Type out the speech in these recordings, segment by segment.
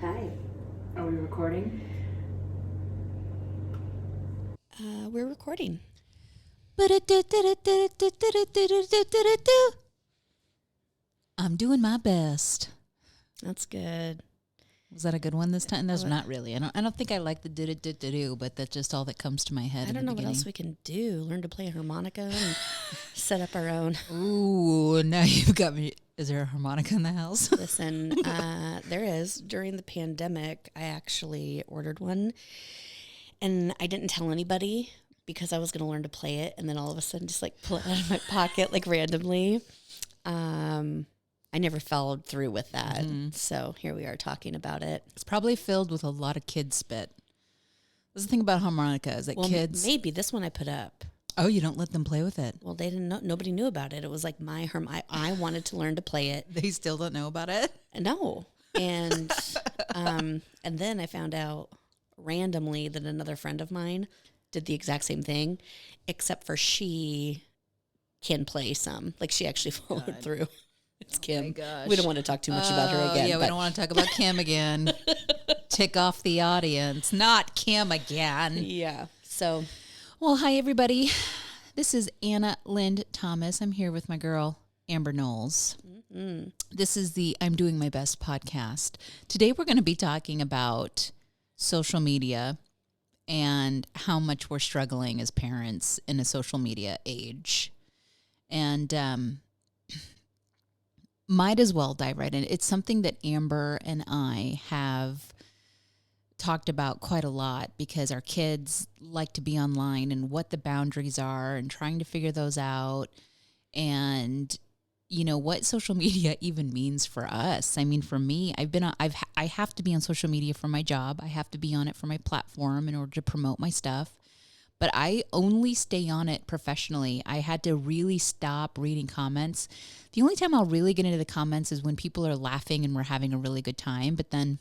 Hi. Are we recording? We're recording. I'm doing my best. That's good. Was that a good one this time? That's not really. I don't think I like the do, but that's just all that comes to my head. I don't know what else we can do. Learn to play a harmonica and set up our own. Ooh, now you've got me. Is there a harmonica in the house? Listen, there is. During the pandemic, I actually ordered one, and I didn't tell anybody because I was going to learn to play it, and then all of a sudden just like pull it out of my pocket like randomly. I never followed through with that. Mm-hmm. So here we are talking about it. It's probably filled with a lot of kid spit. That's the thing about harmonica is that kids... Maybe this one I put up. Oh, you don't let them play with it? Well, they didn't know. Nobody knew about it. It was like my I wanted to learn to play it. They still don't know about it? No. And and then I found out randomly that another friend of mine did the exact same thing, except for she can play some. Like she actually followed through. It's Kim. Gosh. We don't want to talk too much about her again. Yeah, we don't want to talk about Kim again. Tick off the audience. Not Kim again. Yeah. So, well, hi, everybody. This is Anna Lind Thomas. I'm here with my girl, Amber Knowles. Mm-hmm. This is the I'm Doing My Best podcast. Today, we're going to be talking about social media and how much we're struggling as parents in a social media age. And, might as well dive right in. It's something that Amber and I have talked about quite a lot because our kids like to be online and what the boundaries are and trying to figure those out and, you know, what social media even means for us. I mean, for me, I have to be on social media for my job. I have to be on it for my platform in order to promote my stuff. But I only stay on it professionally. I had to really stop reading comments. The only time I'll really get into the comments is when people are laughing and we're having a really good time. But then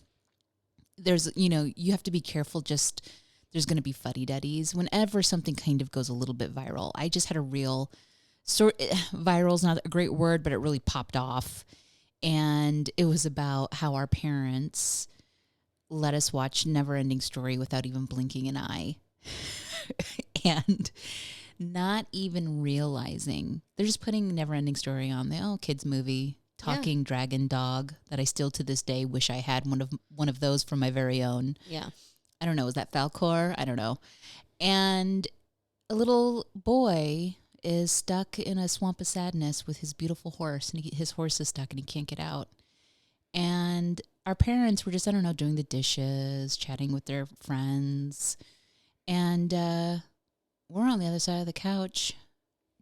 there's, you know, you have to be careful. Just there's going to be fuddy-duddies whenever something kind of goes a little bit viral. I just had a real viral is not a great word, but it really popped off. And it was about how our parents let us watch Never Ending Story without even blinking an eye. And not even realizing they're just putting Never Ending Story on the kids movie, talking dragon dog that I still to this day wish I had one of those for my very own. Yeah. I don't know, is that Falcor? I don't know. And a little boy is stuck in a swamp of sadness with his beautiful horse, and his horse is stuck and he can't get out. And our parents were just, I don't know, doing the dishes, chatting with their friends. And we're on the other side of the couch,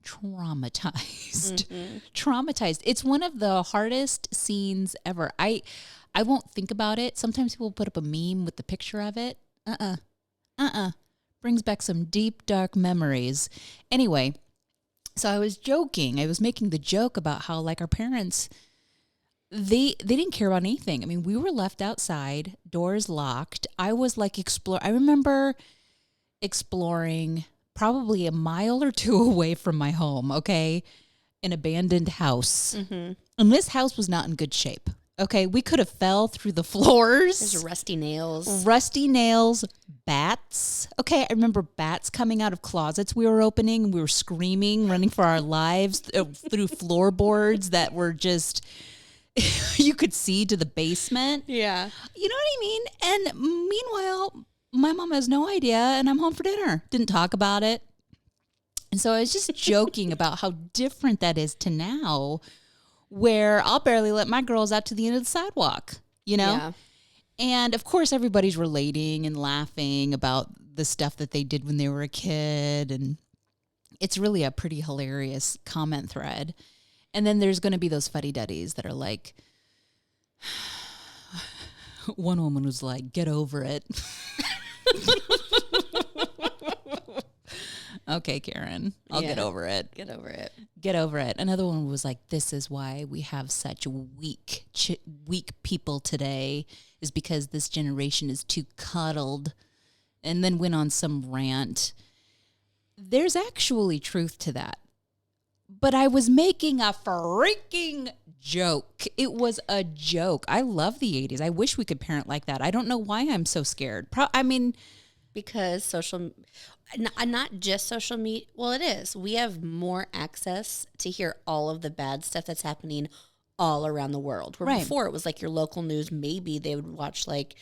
traumatized. Mm-hmm. Traumatized. It's one of the hardest scenes ever. I won't think about it. Sometimes people put up a meme with the picture of it. Brings back some deep, dark memories. Anyway, so I was joking. I was making the joke about how, like, our parents, they didn't care about anything. I mean, we were left outside, doors locked. I was like I remember exploring probably a mile or two away from my home, okay, an abandoned house. Mm-hmm. And this house was not in good shape, okay? We could have fell through the floors. There's rusty nails. Bats. Okay, I remember bats coming out of closets we were opening, and we were screaming, running for our lives through floorboards that were just... you could see to the basement. Yeah. You know what I mean? And meanwhile, my mom has no idea, and I'm home for dinner. Didn't talk about it. And so I was just joking about how different that is to now, where I'll barely let my girls out to the end of the sidewalk, you know? Yeah. And, of course, everybody's relating and laughing about the stuff that they did when they were a kid, and it's really a pretty hilarious comment thread. And then there's going to be those fuddy-duddies that are like, one woman was like, get over it. Okay, Karen, I'll get over it. Get over it. Get over it. Another one was like, this is why we have such weak people today, is because this generation is too cuddled. And then went on some rant. There's actually truth to that. But I was making a freaking joke. It was a joke. I love the 80s. I wish we could parent like that. I don't know why I'm so scared. Because not just social media. Well, it is. We have more access to hear all of the bad stuff that's happening all around the world. Where Right. before it was like your local news. Maybe they would watch like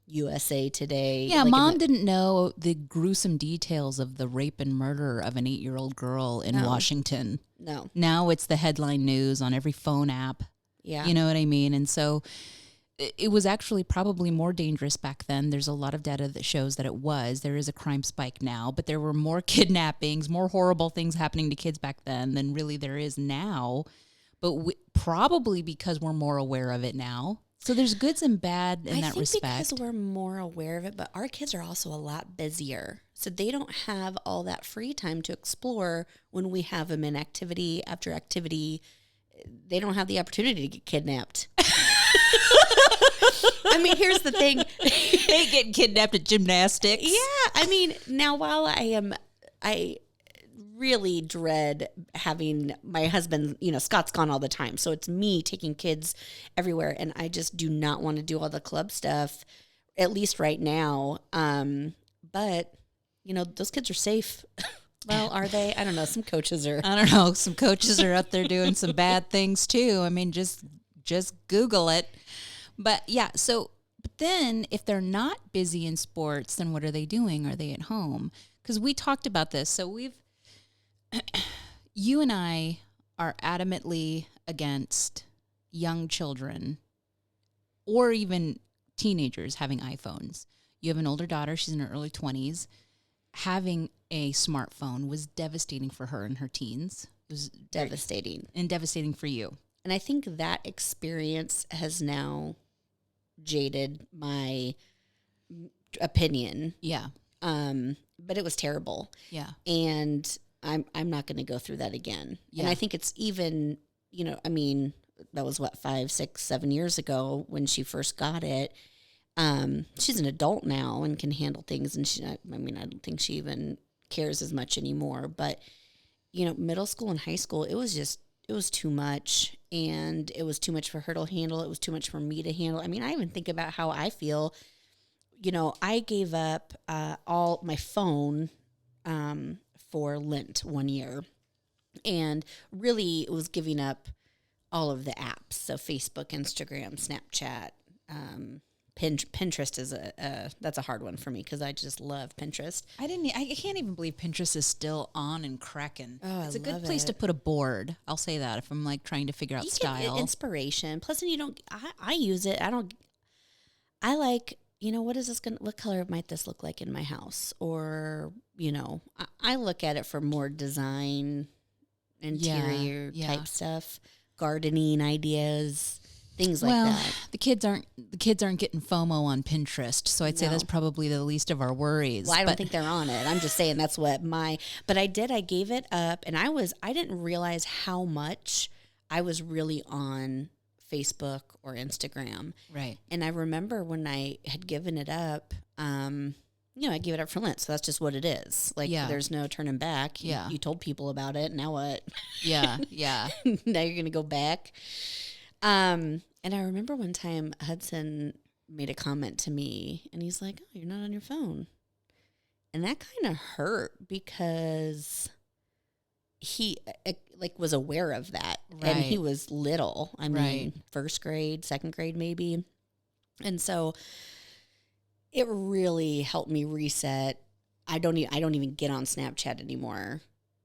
USA Today. Yeah, like Mom didn't know the gruesome details of the rape and murder of an 8-year-old girl in Washington. No. Now it's the headline news on every phone app. Yeah. You know what I mean? And so it was actually probably more dangerous back then. There's a lot of data that shows that it was. There is a crime spike now, but there were more kidnappings, more horrible things happening to kids back then than really there is now. But probably because we're more aware of it now. So there's goods and bad in that respect. I think because we're more aware of it, but our kids are also a lot busier. So they don't have all that free time to explore when we have them in activity after activity. They don't have the opportunity to get kidnapped. I mean, here's the thing. They get kidnapped at gymnastics. Yeah. I mean, now while I really dread having my husband, Scott's gone all the time. So it's me taking kids everywhere. And I just do not want to do all the club stuff, at least right now. But, those kids are safe. Well, are they? I don't know. Some coaches are. I don't know. Some coaches are out there doing some bad things too. I mean, just Google it. But yeah, but then if they're not busy in sports, then what are they doing? Are they at home? Because we talked about this. So you and I are adamantly against young children or even teenagers having iPhones. You have an older daughter. She's in her early 20s. Having a smartphone was devastating for her in her teens. It was devastating. And devastating for you. And I think that experience has now jaded my opinion. Yeah. But it was terrible. Yeah. And I'm not going to go through that again. Yeah. And I think it's even, that was 5, 6, 7 years ago when she first got it. She's an adult now and can handle things. And I don't think she even cares as much anymore. But, middle school and high school, it was too much. And it was too much for her to handle. It was too much for me to handle. I mean, I even think about how I feel. I gave up all my phone for Lent one year. And really it was giving up all of the apps. So Facebook, Instagram, Snapchat, Pinterest is that's a hard one for me because I just love Pinterest. I can't even believe Pinterest is still on and cracking. Oh, it's a I good love place it. to put a board. I'll say that if I'm like trying to figure out You style. get inspiration. Plus, then I use it. I like, what is this what color might this look like in my house? Or, I look at it for more design, interior type stuff, gardening ideas, things like that. The kids aren't getting FOMO on Pinterest, so I'd say that's probably the least of our worries. Well, I don't think they're on it. I'm just saying that's what but I gave it up, and I didn't realize how much I was really on Facebook or Instagram. Right. And I remember when I had given it up, I gave it up for Lent, so that's just what it is. Like, there's no turning back. You told people about it, now what? Yeah. Now you're going to go back. And I remember one time Hudson made a comment to me, and he's like, "Oh, you're not on your phone." And that kind of hurt because he was aware of that. Right. And he was little. I mean, first grade, second grade maybe. And so it really helped me reset. I don't even get on Snapchat anymore.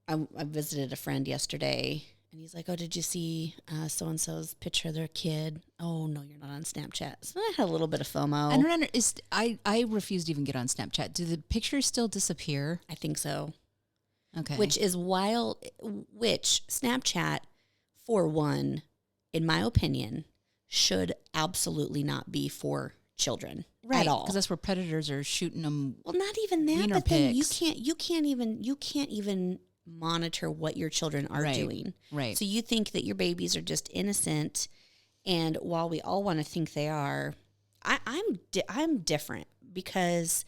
I visited a friend yesterday, and he's like, "Oh, did you see so-and-so's picture of their kid?" "Oh, no, you're not on Snapchat." So I had a little bit of FOMO. I don't know. I refuse to even get on Snapchat. Do the pictures still disappear? I think so. Okay. Which is wild, which Snapchat, for one, in my opinion, should absolutely not be for children at all. Because that's where predators are shooting them. Well, not even that, wiener but then pics. you can't even monitor what your children are doing. Right. So you think that your babies are just innocent, and while we all want to think they are, I'm different because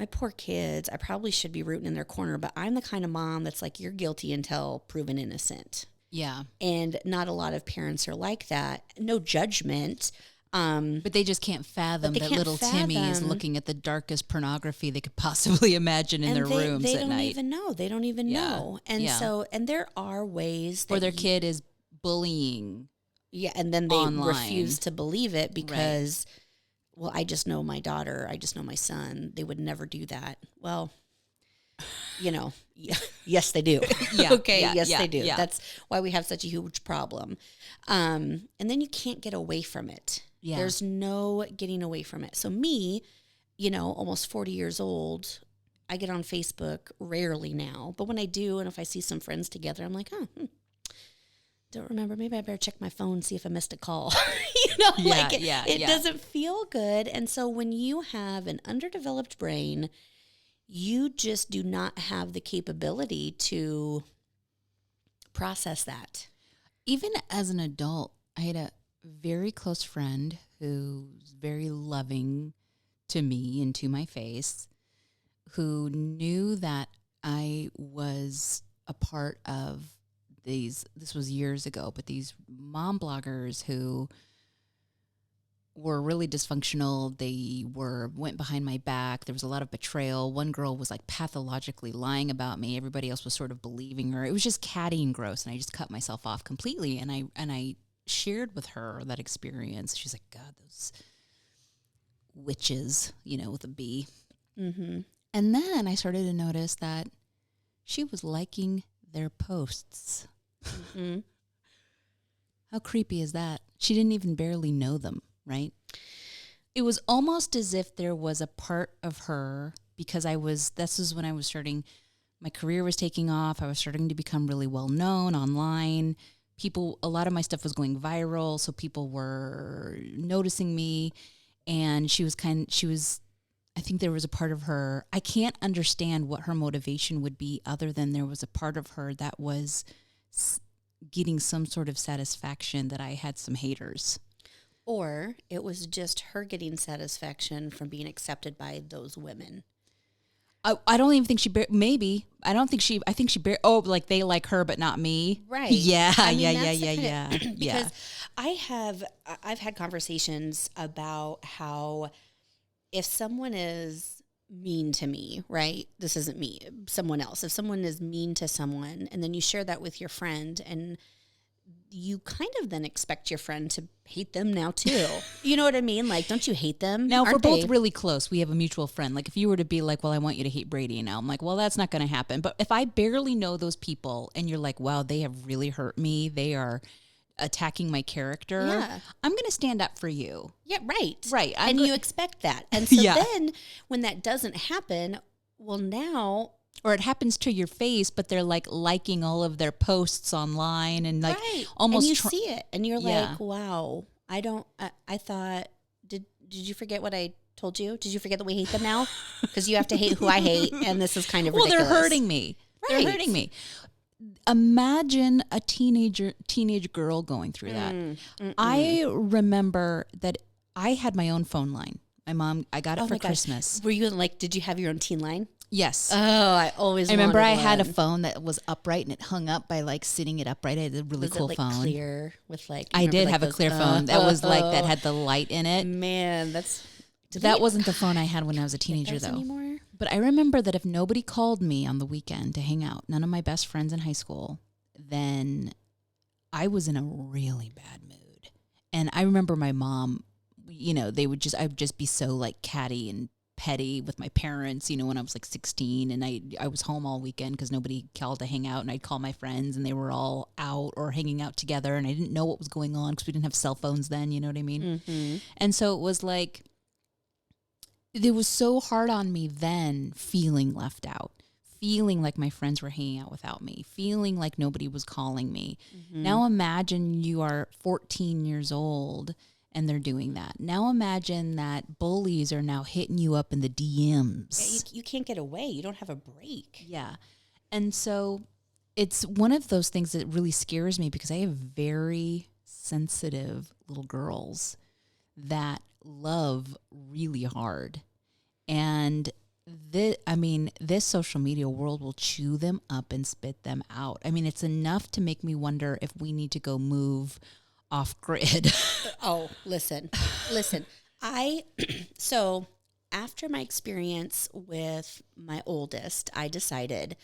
my poor kids, I probably should be rooting in their corner, but I'm the kind of mom that's like, you're guilty until proven innocent. Yeah. And not a lot of parents are like that. No judgment. But they just can't fathom that little Timmy is looking at the darkest pornography they could possibly imagine in their rooms they at don't night. even know. They don't even know. And so, and there are ways that or their kid is bullying. Yeah, and then they online. refuse to believe it because, well, I just know my daughter. I just know my son. They would never do that. Well, you know, yes, they do. Yeah, okay, yeah, yes, yeah, they do. yeah. That's why we have such a huge problem. And then you can't get away from it. Yeah. There's no getting away from it. So me, you know, almost 40 years old, I get on Facebook rarely now. But when I do, and if I see some friends together, I'm like, oh, don't remember. Maybe I better check my phone, see if I missed a call. You know, Yeah, it doesn't feel good. And so when you have an underdeveloped brain, you just do not have the capability to process that. Even as an adult, I had a very close friend who's very loving to me and to my face, who knew that I was a part of this was years ago, but these mom bloggers who were really dysfunctional. They went behind my back. There was a lot of betrayal. One girl was like pathologically lying about me. Everybody else was sort of believing her. It was just catty and gross, and I just cut myself off completely. And I shared with her that experience. She's like, God, those witches, you know, with a B. Mm-hmm. And then I started to notice that she was liking their posts. Mm-hmm. How creepy is that? She didn't even barely know them, right? It was almost as if there was a part of her, because this is when I was starting, my career was taking off. I was starting to become really well known online. A lot of my stuff was going viral, so people were noticing me. And I think there was a part of her, I can't understand what her motivation would be other than there was a part of her that was getting some sort of satisfaction that I had some haters. Or it was just her getting satisfaction from being accepted by those women. I don't even think maybe. I think she, like they like her, but not me. Right. Yeah, I mean, yeah. Because I've had conversations about how if someone is mean to me, right? This isn't me, someone else. If someone is mean to someone and then you share that with your friend and you kind of then expect your friend to hate them now too. You know what I mean? Like, don't you hate them? Now, if we're both really close, we have a mutual friend. Like if you were to be like, well, I want you to hate Brady now. I'm like, well, that's not going to happen. But if I barely know those people and you're like, wow, they have really hurt me. They are attacking my character. Yeah. I'm going to stand up for you. Yeah, right. Right. And you expect that. And so Yeah. then when that doesn't happen, well, now... Or it happens to your face, but they're like liking all of their posts online and like right. almost... And you see it and you're Yeah. like, wow, I thought, did you forget what I told you? Did you forget that we hate them now? Because you have to hate who I hate, and this is kind of ridiculous. Well, they're hurting me. Right. They're hurting me. Imagine a teenage girl going through that. I remember that I had my own phone line. My mom, I got it for Christmas. Were you like, did you have your own teen line? Yes. Oh, I always I remember I wanted had a one. phone that was upright and it hung up by like sitting it upright. I had a really Was cool it like phone. clear with like... I remember, did like have a those- clear phone that was like, that had the light in it. Man, That wasn't the phone I had when I was a teenager those though. anymore? But I remember that if nobody called me on the weekend to hang out, none of my best friends in high school, then I was in a really bad mood. And I remember my mom, you know, I would just be so like catty and petty with my parents, you know, when I was like 16 and I was home all weekend because nobody called to hang out, and I'd call my friends and they were all out or hanging out together and I didn't know what was going on because we didn't have cell phones then, you know what I mean? Mm-hmm. And so it was like, it was so hard on me then feeling left out, feeling like my friends were hanging out without me, feeling like nobody was calling me. Mm-hmm. Now imagine you are 14 years old and they're doing that. Now imagine that bullies are now hitting you up in the DMs. Yeah, you can't get away. You don't have a break. Yeah. And so it's one of those things that really scares me because I have very sensitive little girls that love really hard. And this social media world will chew them up and spit them out. I mean, it's enough to make me wonder if we need to go move off grid. Oh, listen. So after my experience with my oldest, I decided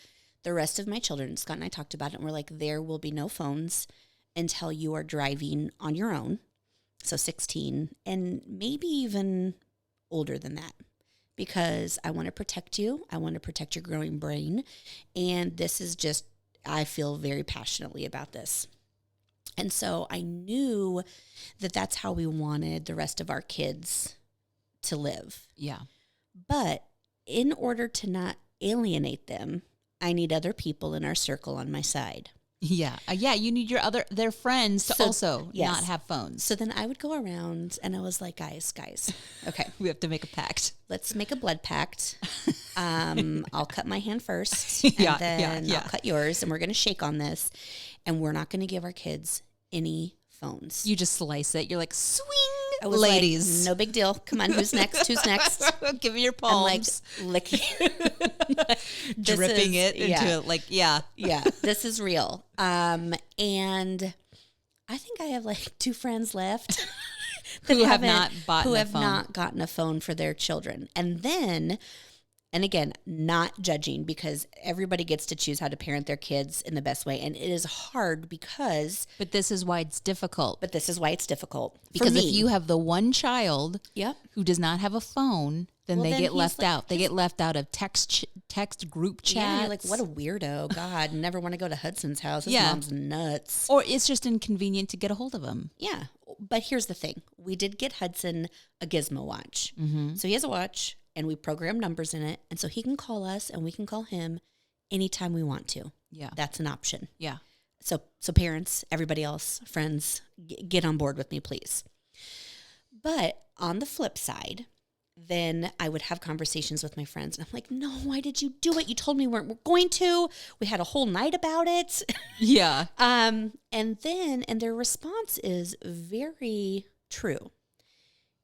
the rest of my children, Scott and I talked about it, and we're like, there will be no phones until you are driving on your own. So 16, and maybe even older than that, because I want to protect you. I want to protect your growing brain. And this is just, I feel very passionately about this. And so I knew that that's how we wanted the rest of our kids to live. Yeah. But in order to not alienate them, I need other people in our circle on my side. Yeah. You need their friends to also yes. not have phones. So then I would go around and I was like, guys, okay. We have to make a pact. Let's make a blood pact. I'll cut my hand first, Yeah, and then yeah. I'll cut yours, and we're going to shake on this, and we're not going to give our kids any phones. You just slice it. You're like, swing, I was ladies. like, no big deal. Come on, who's next? Give me your I'm like palms. licking, Dripping it into yeah, this is real. And I think I have like 2 friends left who have not not gotten a phone for their children. And again, not judging, because everybody gets to choose how to parent their kids in the best way. And it is hard But this is why it's difficult. Because Because if you have the one child Yep. who does not have a phone, then they get left out. They get left out of text group chats. Yeah, you're like, what a weirdo. God, never want to go to Hudson's house. His mom's nuts. Or it's just inconvenient to get a hold of him. Yeah. But here's the thing. We did get Hudson a gizmo watch. Mm-hmm. So he has a watch, and we program numbers in it. And so he can call us, and we can call him anytime we want to. Yeah. That's an option. Yeah. So parents, everybody else, friends, get on board with me, please. But on the flip side, then I would have conversations with my friends. And I'm like, no, why did you do it? You told me we weren't going to. We had a whole night about it. Yeah. And their response is very true.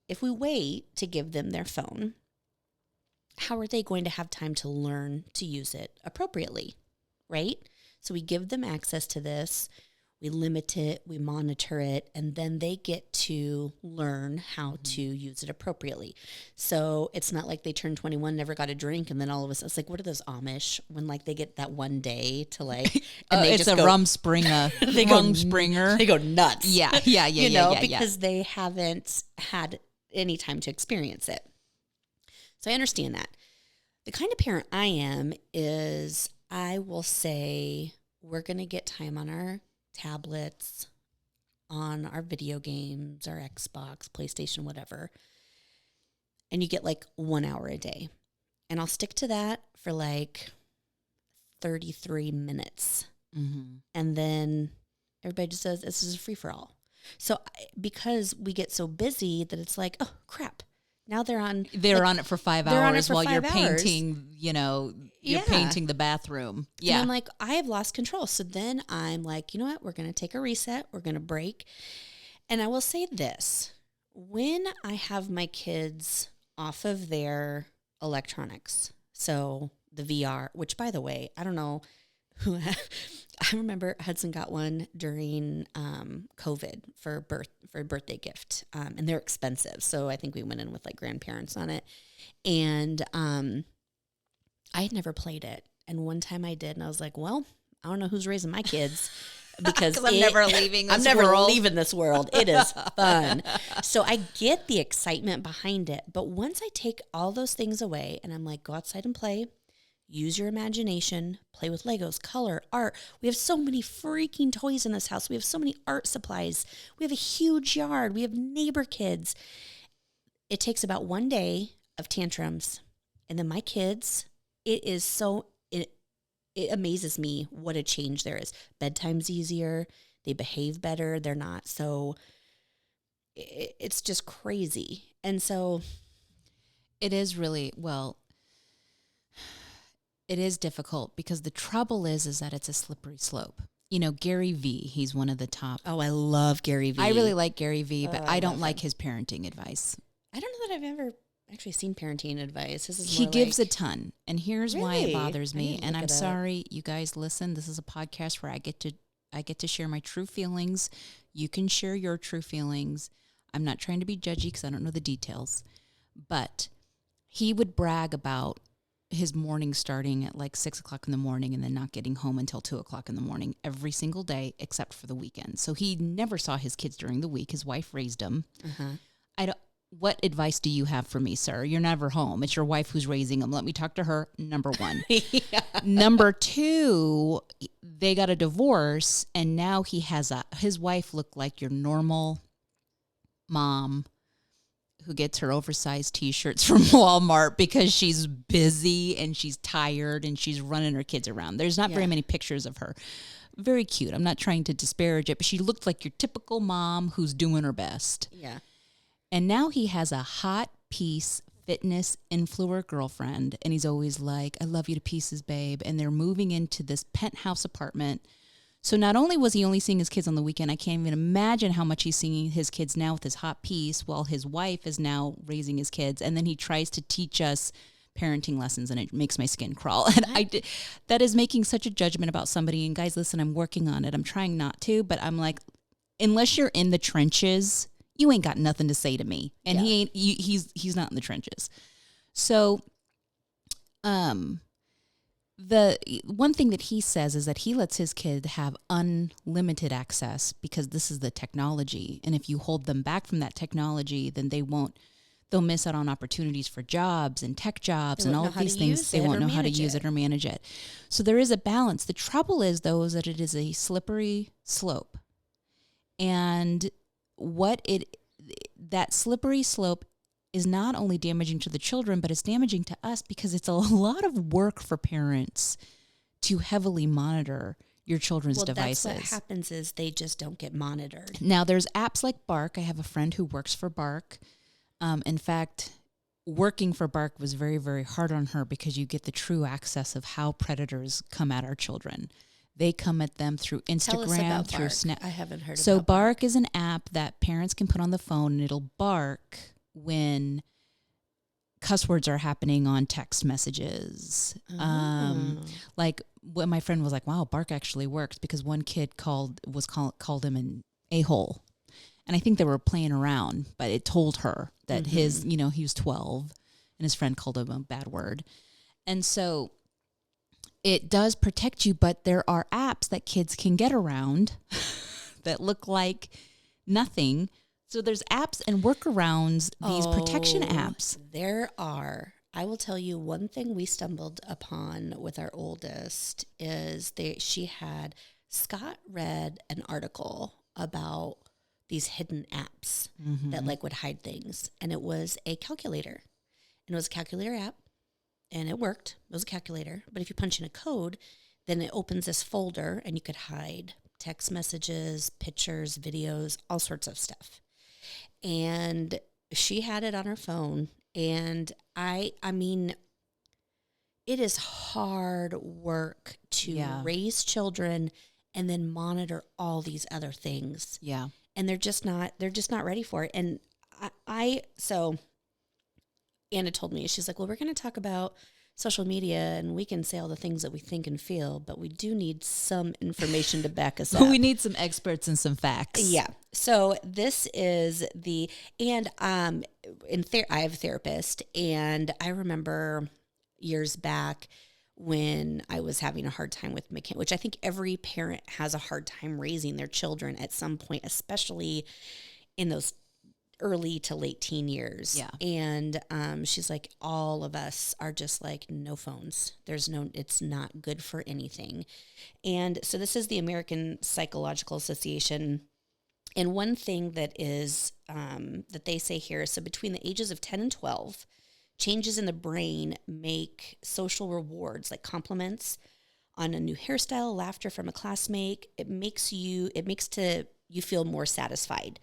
If we wait to give them their phone, how are they going to have time to learn to use it appropriately, right? So we give them access to this, we limit it, we monitor it, and then they get to learn how to use it appropriately. So it's not like they turn 21, never got a drink, and then all of a sudden, it's like, what are those Amish when like they get that one day to like, and it's a Rumspringer. Rumspringer. They go nuts. Yeah. Because they haven't had any time to experience it. So I understand that. The kind of parent I am is I will say, we're going to get time on our tablets, on our video games, our Xbox, PlayStation, whatever. And you get like 1 hour a day. And I'll stick to that for like 33 minutes. Mm-hmm. And then everybody just says, this is a free for all. So because we get so busy that it's like, oh, crap. Now they're on it for 5 hours while you're painting, you're painting the bathroom. Yeah. And I'm like, I have lost control. So then I'm like, you know what? We're going to take a reset. We're going to break. And I will say this. When I have my kids off of their electronics, so the VR, which by the way, I don't know who I remember Hudson got one during COVID for a birthday gift, and they're expensive. So I think we went in with like grandparents on it, and I had never played it. And one time I did, and I was like, well, I don't know who's raising my kids because I'm never leaving this I'm never world. leaving this world. It is fun. So I get the excitement behind it, but once I take all those things away, and I'm like, go outside and play. Use your imagination, play with Legos, color, art. We have so many freaking toys in this house. We have so many art supplies. We have a huge yard. We have neighbor kids. It takes about 1 day of tantrums. And then my kids, it amazes me what a change there is. Bedtime's easier. They behave better. They're not so, it's just crazy. And so it is really, it is difficult because the trouble is that it's a slippery slope. Gary Vee, he's one of the top. Oh, I love Gary Vee. I really like Gary Vee, but I don't like his parenting advice. I don't know that I've actually seen parenting advice. This is He more gives like, a ton. And here's why it Really? bothers I me. need to And look I'm it up. sorry, you guys, listen, this is a podcast where I get to share my true feelings. You can share your true feelings. I'm not trying to be judgy because I don't know the details. But he would brag about his morning starting at like 6 o'clock in the morning and then not getting home until 2 o'clock in the morning every single day except for the weekend. So he never saw his kids during the week. His wife raised them. I don't. What advice do you have for me, sir? You're never home. It's your wife who's raising them. Let me talk to her. Number one. Number two, they got a divorce, and now his wife looked like your normal mom who gets her oversized T-shirts from Walmart because she's busy and she's tired and she's running her kids around. There's not very many pictures of her. Very cute. I'm not trying to disparage it, but she looked like your typical mom who's doing her best. Yeah. And now he has a hot piece fitness influencer girlfriend, and he's always like, I love you to pieces, babe. And they're moving into this penthouse apartment. So not only was he only seeing his kids on the weekend, I can't even imagine how much he's seeing his kids now with his hot piece while his wife is now raising his kids. And then he tries to teach us parenting lessons, and it makes my skin crawl. And that is making such a judgment about somebody. And guys, listen, I'm working on it. I'm trying not to, but I'm like, unless you're in the trenches, you ain't got nothing to say to me. And he ain't, he's not in the trenches. So, the one thing that he says is that he lets his kid have unlimited access because this is the technology. And if you hold them back from that technology, then they'll miss out on opportunities for jobs and tech jobs and all of these things. They won't know how to use it or manage it. So there is a balance. The trouble is, though, is that it is a slippery slope. And that slippery slope is not only damaging to the children, but it's damaging to us because it's a lot of work for parents to heavily monitor your children's devices. That's what happens is they just don't get monitored. Now, there's apps like Bark. I have a friend who works for Bark. In fact, working for Bark was very, very hard on her because you get the true access of how predators come at our children. They come at them through Instagram, Tell us about through Bark. Snap. I haven't heard So about Bark. Bark is an app that parents can put on the phone, and it'll bark when cuss words are happening on text messages. Like when my friend was like, "Wow, Bark actually works," because one kid called him an a-hole, and I think they were playing around, but it told her that he was 12, and his friend called him a bad word, and so. It does protect you, but there are apps that kids can get around that look like nothing. So there's apps and workarounds, these protection apps. There are. I will tell you one thing we stumbled upon with our oldest is Scott read an article about these hidden apps that like would hide things. And it was a calculator. And it was a calculator app. And it worked. It was a calculator. But if you punch in a code, then it opens this folder and you could hide text messages, pictures, videos, all sorts of stuff. And she had it on her phone. And I mean, it is hard work to raise children and then monitor all these other things. Yeah. And they're just not ready for it. And so Anna told me, she's like, well, we're going to talk about social media and we can say all the things that we think and feel, but we do need some information to back us up. We need some experts and some facts. Yeah. So this is I have a therapist, and I remember years back when I was having a hard time with McKin, which I think every parent has a hard time raising their children at some point, especially in those early to late teen years. Yeah. And she's like, all of us are just like, no phones. It's not good for anything. And so this is the American Psychological Association. And one thing that is, that they say here, so between the ages of 10 and 12, changes in the brain make social rewards like compliments on a new hairstyle, laughter from a classmate. It makes you feel more satisfied.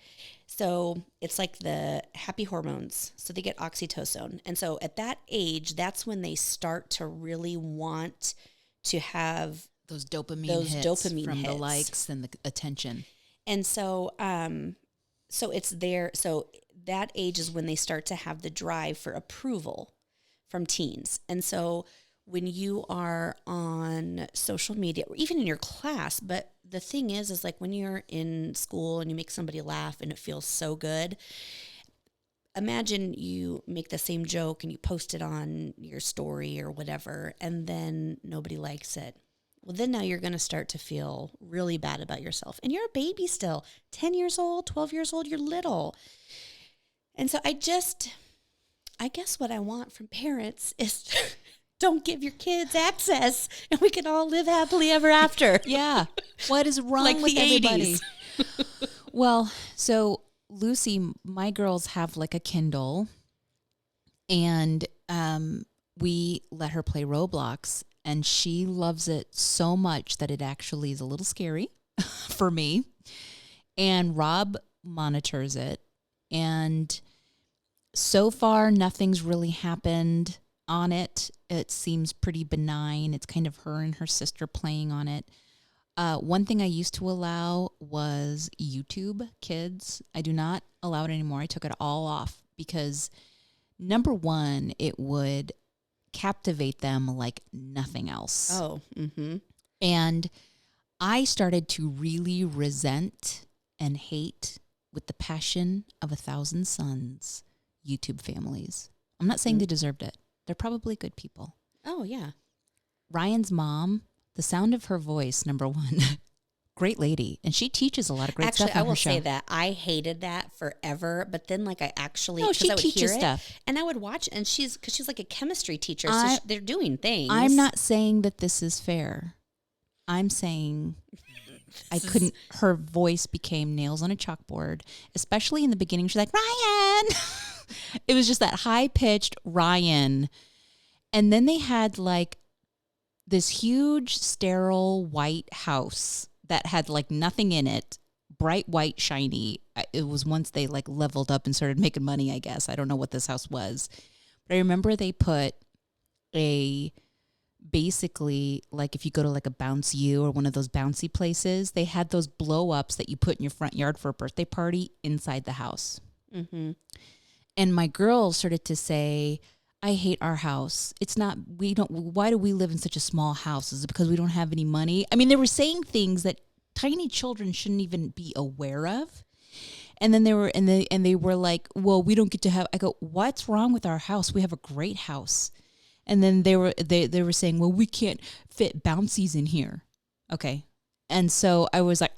So it's like the happy hormones. So they get oxytocin. And so at that age, that's when they start to really want to have those dopamine hits from the likes and the attention. And so, so it's there. So that age is when they start to have the drive for approval from teens. And so when you are on social media or even in your class, but the thing is like when you're in school and you make somebody laugh and it feels so good, imagine you make the same joke and you post it on your story or whatever, and then nobody likes it. Well, then now you're going to start to feel really bad about yourself. And you're a baby still, 10 years old, 12 years old, you're little. And so I guess what I want from parents is don't give your kids access and we can all live happily ever after. Yeah. What is wrong Like with the everybody? 80s. Well, so Lucy, my girls have like a Kindle, and we let her play Roblox, and she loves it so much that it actually is a little scary for me. And Rob monitors it, and so far nothing's really happened on it. It seems pretty benign. It's kind of her and her sister playing on it. One thing I used to allow was YouTube Kids. I do not allow it anymore. I took it all off because, number one, it would captivate them like nothing else. Oh, mm-hmm. And I started to really resent and hate with the passion of 1,000 suns YouTube families. I'm not saying they deserved it. They're probably good people. Oh, yeah. Ryan's mom, the sound of her voice, number one, great lady. And she teaches a lot of great stuff on I her will show. say that I hated that forever, but then like I actually, No, she I would teaches hear it, stuff. and I would watch, and she's like a chemistry teacher, so they're doing things. I'm not saying that this is fair. I'm saying her voice became nails on a chalkboard, especially in the beginning. She's like, Ryan. It was just that high-pitched Ryan. And then they had like this huge sterile white house that had like nothing in it, bright white, shiny. It was once they like leveled up and started making money, I guess. I don't know what this house was. But I remember they put basically like if you go to like a Bounce U or one of those bouncy places, they had those blow-ups that you put in your front yard for a birthday party inside the house. Mm-hmm. And my girls started to say, I hate our house. Why do we live in such a small house? Is it because we don't have any money? I mean, they were saying things that tiny children shouldn't even be aware of. And then they were like, well, we don't get to have, I go, what's wrong with our house? We have a great house. And then they were saying, well, we can't fit bouncies in here. Okay. And so I was like,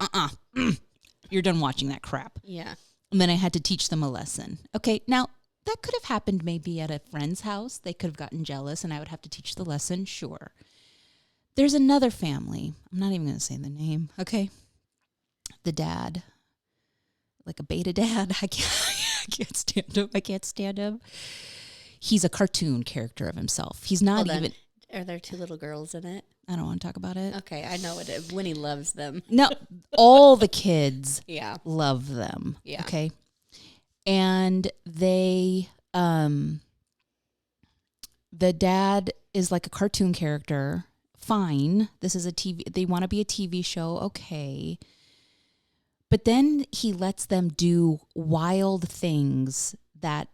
you're done watching that crap. Yeah. And then I had to teach them a lesson. Okay, now that could have happened maybe at a friend's house. They could have gotten jealous and I would have to teach the lesson, sure. There's another family. I'm not even going to say the name, okay? The dad, like a beta dad. I can't stand him. I can't stand him. He's a cartoon character of himself. He's not even... Are there two little girls in it? I don't want to talk about it. Okay, I know it. Winnie loves them. No, all the kids Yeah. love them. Yeah. Okay. And they, the dad is like a cartoon character. Fine. This is they want to be a TV show. Okay. But then he lets them do wild things that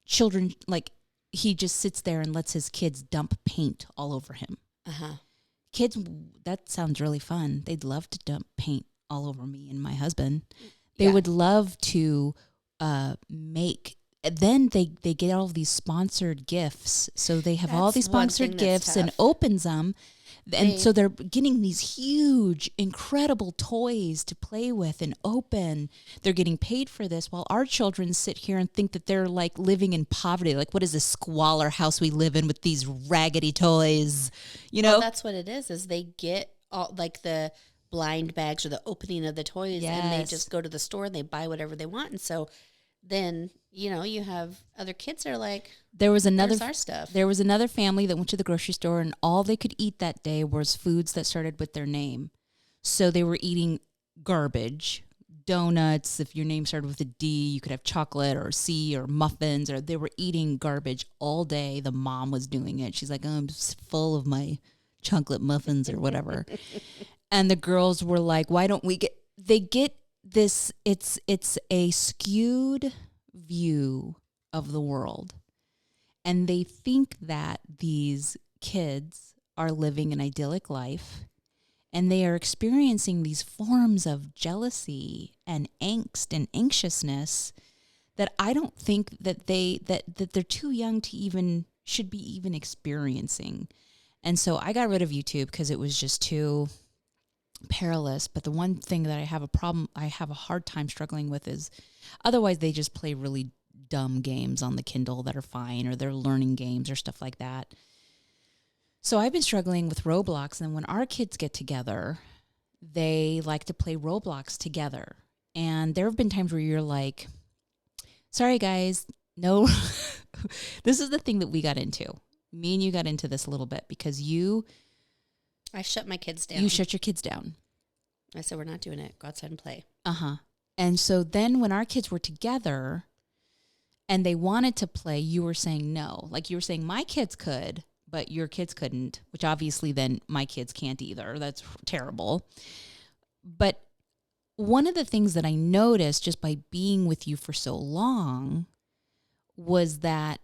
children, like he just sits there and lets his kids dump paint all over him. Uh-huh. Kids, that sounds really fun. They'd love to dump paint all over me and my husband. They would love to make. Then they get all these sponsored gifts. So they have all these sponsored gifts and opens them. And so they're getting these huge, incredible toys to play with and open. They're getting paid for this while our children sit here and think that they're like living in poverty. Like, what is this squalor house we live in with these raggedy toys? You know? Well, that's what it is they get all like the blind bags or the opening of the toys and they just go to the store and they buy whatever they want. And so then, you have other kids that are like, where's our stuff? There was another family that went to the grocery store and all they could eat that day was foods that started with their name. So they were eating garbage, donuts. If your name started with a D, you could have chocolate or C or muffins, or they were eating garbage all day. The mom was doing it. She's like, I'm just full of my chocolate muffins or whatever. And the girls were like, why don't we get this, it's a skewed view of the world. And they think that these kids are living an idyllic life, and they are experiencing these forms of jealousy and angst and anxiousness that I don't think that they're too young to even should be even experiencing. And so I got rid of YouTube because it was just too perilous. But the one thing that I have a hard time struggling with is otherwise they just play really dumb games on the Kindle that are fine, or they're learning games or stuff like that. So I've been struggling with Roblox, and when our kids get together, they like to play Roblox together. And there have been times where you're like, sorry guys, no. This is the thing that we got into. Me and you got into this a little bit because I shut my kids down. You shut your kids down. I said, we're not doing it. Go outside and play. Uh-huh. And so then when our kids were together and they wanted to play, you were saying no. Like you were saying my kids could, but your kids couldn't, which obviously then my kids can't either. That's terrible. But one of the things that I noticed just by being with you for so long was that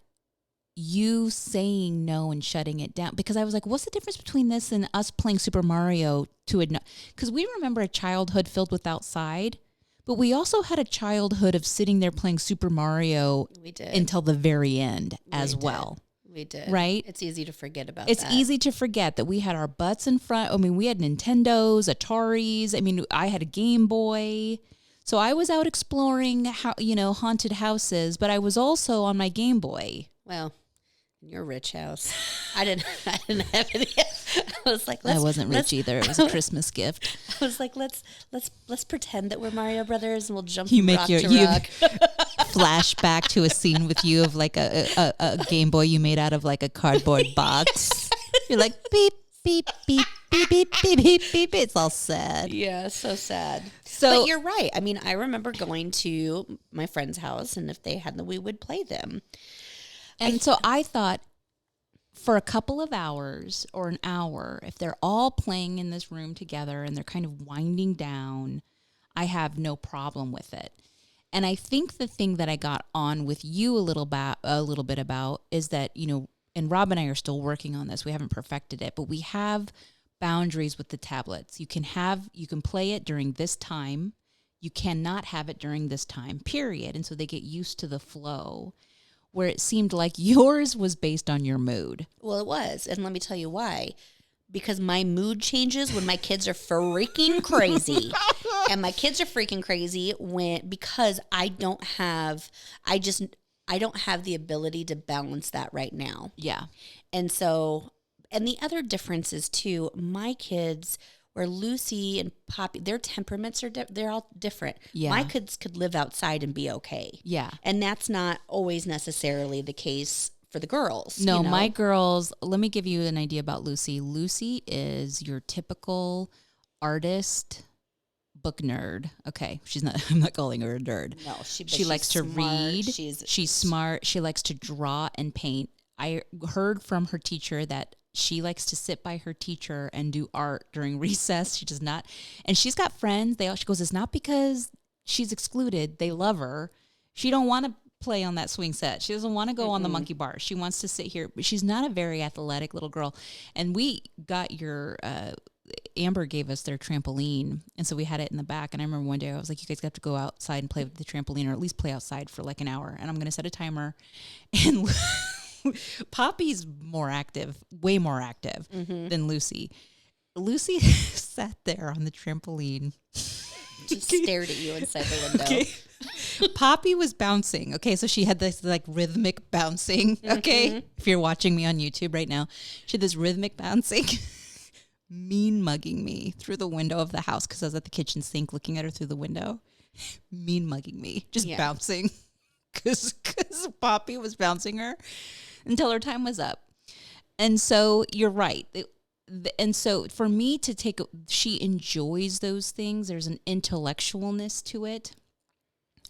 you saying no and shutting it down, because I was like, what's the difference between this and us playing Super Mario because we remember a childhood filled with outside, but we also had a childhood of sitting there playing Super Mario until the very end as well. We did. Right? It's easy to forget about It's that. easy to forget that we had our butts in front. I mean, we had Nintendos, Ataris. I mean, I had a Game Boy. So I was out exploring, haunted houses, but I was also on my Game Boy. Well, in your rich house, I didn't have any. I was like, I wasn't rich either. It was a Christmas gift. I was like, let's pretend that we're Mario Brothers and we'll jump You from make rock your to rock. flashback to a scene with you of like a Game Boy you made out of like a cardboard box. You're like beep beep beep beep beep beep beep beep. It's all sad. Yeah, so sad. So, but you're right. I mean, I remember going to my friend's house, and if they had them, we would play them. And so I thought for a couple of hours or an hour, if they're all playing in this room together and they're kind of winding down, I have no problem with it. And I think the thing that I got on with you a little bit about is that, and Rob and I are still working on this. We haven't perfected it, but we have boundaries with the tablets. You can play it during this time. You cannot have it during this time, period. And so they get used to the flow, where it seemed like yours was based on your mood. Well, it was. And let me tell you why. Because my mood changes when my kids are freaking crazy. And my kids are freaking crazy because I don't have the ability to balance that right now. Yeah. And so, and the other difference is too, my kids, where Lucy and Poppy, their temperaments they're all different. Yeah. My kids could live outside and be okay. Yeah. And that's not always necessarily the case for the girls. No, my girls, let me give you an idea about Lucy. Lucy is your typical artist, book nerd. Okay, I'm not calling her a nerd. No, she likes to read. She's smart. She likes to draw and paint. I heard from her teacher that she likes to sit by her teacher and do art during recess. She does not. And she's got friends. She goes, it's not because she's excluded. They love her. She don't want to play on that swing set. She doesn't want to go on the monkey bar. She wants to sit here. But she's not a very athletic little girl. And we got Amber gave us their trampoline. And so we had it in the back. And I remember one day I was like, you guys have to go outside and play with the trampoline, or at least play outside for like an hour. And I'm going to set a timer. And Poppy's way more active than Lucy. Lucy sat there on the trampoline. Just stared at you inside the window. Okay. Poppy was bouncing. Okay, so she had this like rhythmic bouncing. Okay, if you're watching me on YouTube right now, she had this rhythmic bouncing, mean mugging me through the window of the house because I was at the kitchen sink looking at her through the window. Mean mugging me, just bouncing because Poppy was bouncing her until her time was up. And so you're right. And so for me to she enjoys those things. There's an intellectualness to it.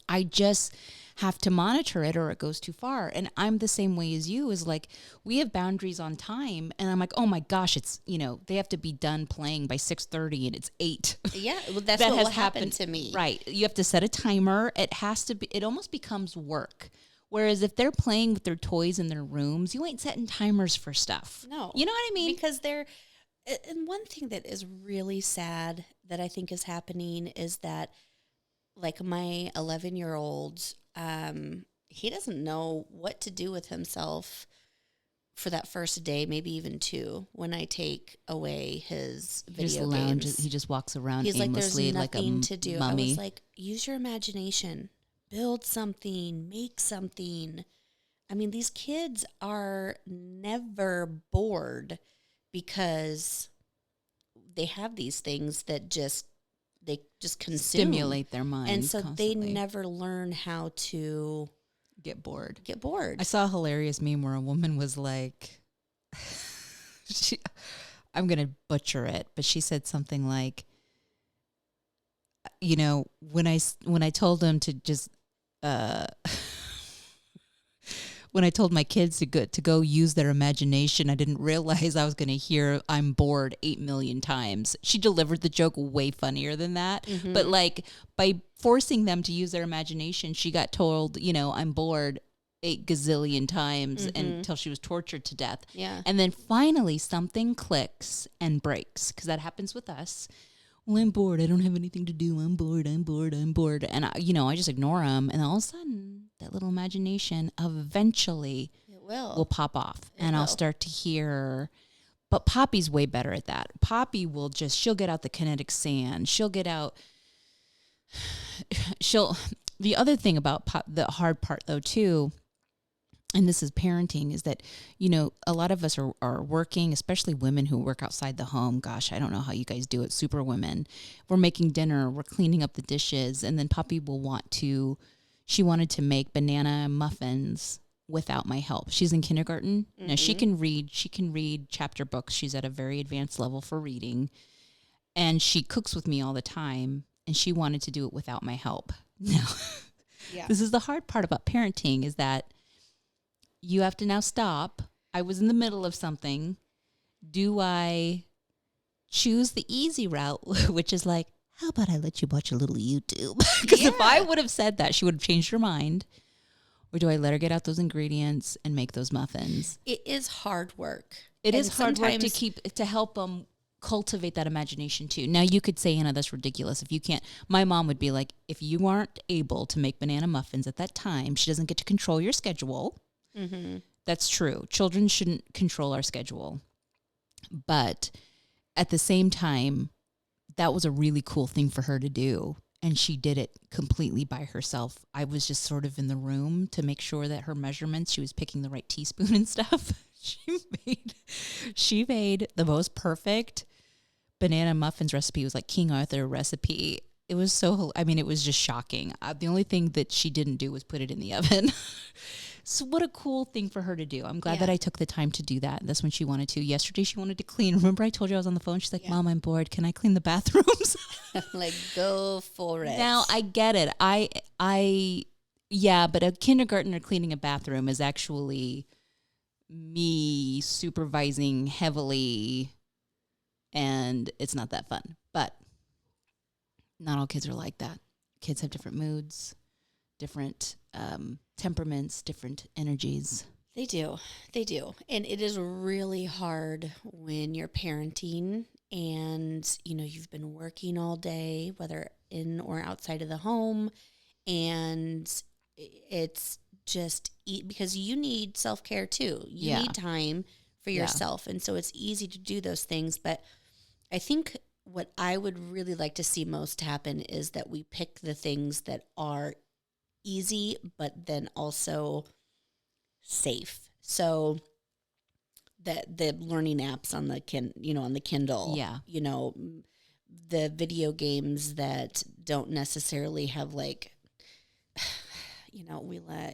I just have to monitor it or it goes too far. And I'm the same way as you, is like, we have boundaries on time, and I'm like, oh my gosh, it's, they have to be done playing by 6:30 and it's 8. Yeah, well, that's That what has will happen to me. Right. You have to set a timer. It almost becomes work. Whereas if they're playing with their toys in their rooms, you ain't setting timers for stuff. No. You know what I mean? Because and one thing that is really sad that I think is happening is that, like, my 11-year-old, he doesn't know what to do with himself for that first day, maybe even 2, when I take away his video games. He just walks around He's aimlessly like, there's nothing to do. mummy. I was like, use your imagination. Build something. Make something. I mean, these kids are never bored because they have these things that they just consume. Stimulate their minds. And so constantly. they never learn how to get bored. I saw a hilarious meme where a woman was like, I'm going to butcher it, but she said something like, when I told them to just, when I told my kids to go use their imagination, I didn't realize I was going to hear "I'm bored" 8 million times. She delivered the joke way funnier than that. Mm-hmm. But like, by forcing them to use their imagination, she got told, "I'm bored" 8 gazillion times until she was tortured to death. Yeah. And then finally something clicks and breaks, because that happens with us. Well, I'm bored. I don't have anything to do. I'm bored. And I just ignore them. And all of a sudden, that little imagination eventually will pop off. I'll start to hear. But Poppy's way better at that. Poppy she'll get out the kinetic sand. The other thing about the hard part though too, and this is parenting, is that, a lot of us are working, especially women who work outside the home. Gosh, I don't know how you guys do it, super women. We're making dinner, we're cleaning up the dishes, and then Poppy will she wanted to make banana muffins without my help. She's in kindergarten. Mm-hmm. Now she can read chapter books. She's at a very advanced level for reading. And she cooks with me all the time, and she wanted to do it without my help. Now, This is the hard part about parenting, is that you have to now stop. I was in the middle of something. Do I choose the easy route, which is like, how about I let you watch a little YouTube? Because if I would have said that, she would have changed her mind. Or do I let her get out those ingredients and make those muffins? It is hard work. It is hard work to help them cultivate that imagination too. Now you could say, Anna, that's ridiculous. If you can't, my mom would be like, if you aren't able to make banana muffins at that time, she doesn't get to control your schedule. Mm-hmm. That's true. Children shouldn't control our schedule. But at the same time, that was a really cool thing for her to do. And she did it completely by herself. I was just sort of in the room to make sure that her measurements, she was picking the right teaspoon and stuff. She made the most perfect banana muffins recipe. It was like King Arthur recipe. It was it was just shocking. The only thing that she didn't do was put it in the oven. So what a cool thing for her to do. I'm glad that I took the time to do that. That's when she wanted to. Yesterday she wanted to clean. Remember I told you I was on the phone? She's like, Mom, I'm bored. Can I clean the bathrooms? Like, go for it. Now I get it. But a kindergartner cleaning a bathroom is actually me supervising heavily, and it's not that fun. But not all kids are like that. Kids have different moods, different temperaments, different energies. They do. And it is really hard when you're parenting and, you've been working all day, whether in or outside of the home. And it's just because you need self-care too. You need time for yourself. And so it's easy to do those things. But I think what I would really like to see most happen is that we pick the things that are easy, but then also safe. So the learning apps on the on the Kindle, the video games that don't necessarily have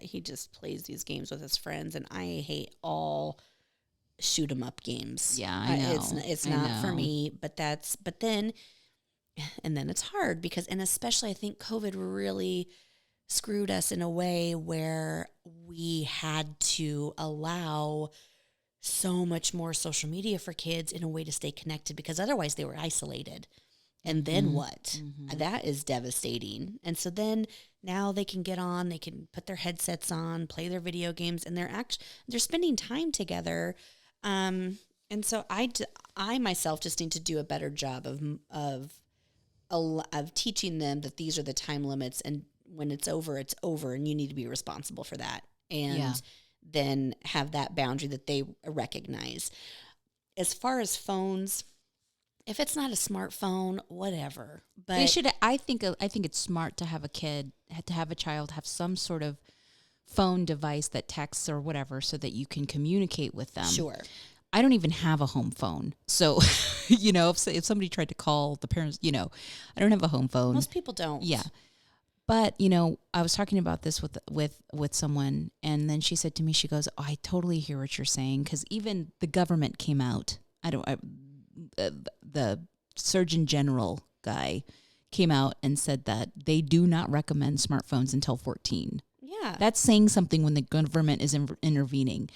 he just plays these games with his friends, and I hate all shoot 'em up games. Yeah, I know. It's not for me, but then it's hard because, and especially I think COVID really screwed us in a way where we had to allow so much more social media for kids in a way to stay connected, because otherwise they were isolated. And then what? That is devastating. And so then now they can get on, they can put their headsets on, play their video games, and they're spending time together. And so I myself just need to do a better job of teaching them that these are the time limits, and when it's over, and you need to be responsible for that. And then have that boundary that they recognize. As far as phones, if it's not a smartphone, whatever. But they should. I think it's smart to have a child have some sort of phone device that texts or whatever, so that you can communicate with them. Sure. I don't even have a home phone, so if somebody tried to call the parents, I don't have a home phone. Most people don't. Yeah. But, I was talking about this with someone, and then she said to me, she goes, "Oh, I totally hear what you're saying," because even the government came out. The Surgeon General guy came out and said that they do not recommend smartphones until 14. Yeah. That's saying something when the government is intervening.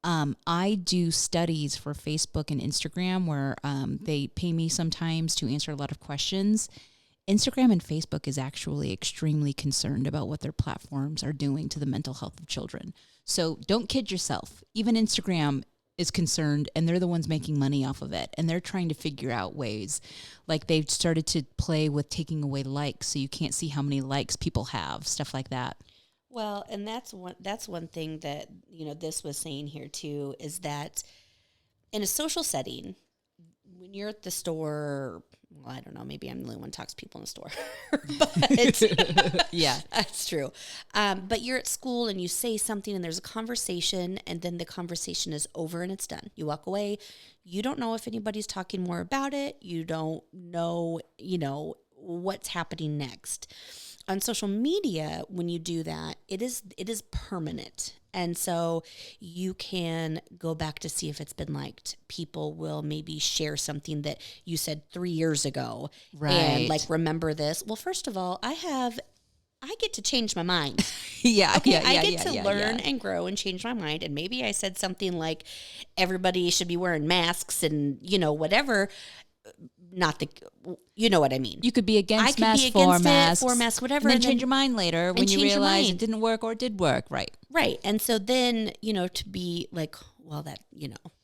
I do studies for Facebook and Instagram where they pay me sometimes to answer a lot of questions. Instagram and Facebook is actually extremely concerned about what their platforms are doing to the mental health of children. So don't kid yourself. Even Instagram is concerned, and they're the ones making money off of it. And they're trying to figure out ways. Like they've started to play with taking away likes, so you can't see how many likes people have, stuff like that. Well, and that's one thing that, this was saying here too, is that in a social setting, when you're at the store, well, I don't know, maybe I'm the only one who talks to people in the store, but yeah, that's true. But you're at school and you say something and there's a conversation, and then the conversation is over and it's done. You walk away. You don't know if anybody's talking more about it. You don't know, what's happening next. On social media, when you do that, it is permanent. And so you can go back to see if it's been liked. People will maybe share something that you said 3 years ago. Right. And remember this. Well, first of all, I get to change my mind. Yeah. Okay, yeah, I get yeah, to yeah, learn yeah. and grow and change my mind. And maybe I said something like everybody should be wearing masks and, whatever. Not the, you know what I mean. You could be against I could masks, be against for masks, whatever. and then change your mind later when you realize it didn't work or it did work. Right. Right. And so then, to be like, well, that,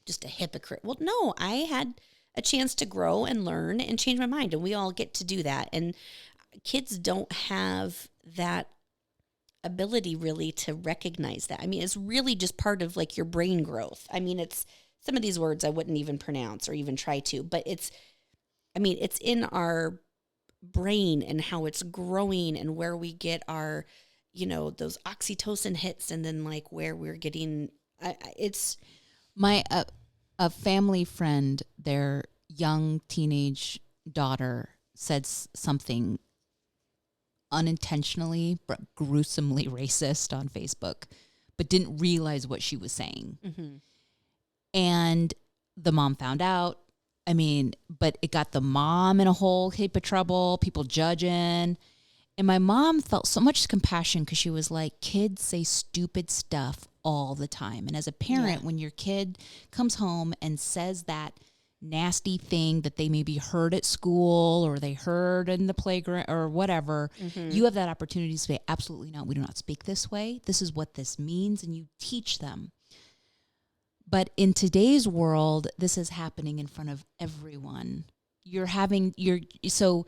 just a hypocrite. Well, no, I had a chance to grow and learn and change my mind. And we all get to do that. And kids don't have that ability really to recognize that. I mean, it's really just part of your brain growth. I mean, it's some of these words I wouldn't even pronounce or even try to, but it's in our brain and how it's growing and where we get our, those oxytocin hits, and then where we're getting, it's my, a family friend, their young teenage daughter said something unintentionally, but gruesomely racist on Facebook, but didn't realize what she was saying. Mm-hmm. And the mom found out. I mean, but it got the mom in a whole heap of trouble, people judging. And my mom felt so much compassion because she was like, kids say stupid stuff all the time. And as a parent, when your kid comes home and says that nasty thing that they maybe heard at school or they heard in the playground or whatever, you have that opportunity to say, absolutely not. We do not speak this way. This is what this means. And you teach them. But in today's world, this is happening in front of everyone. So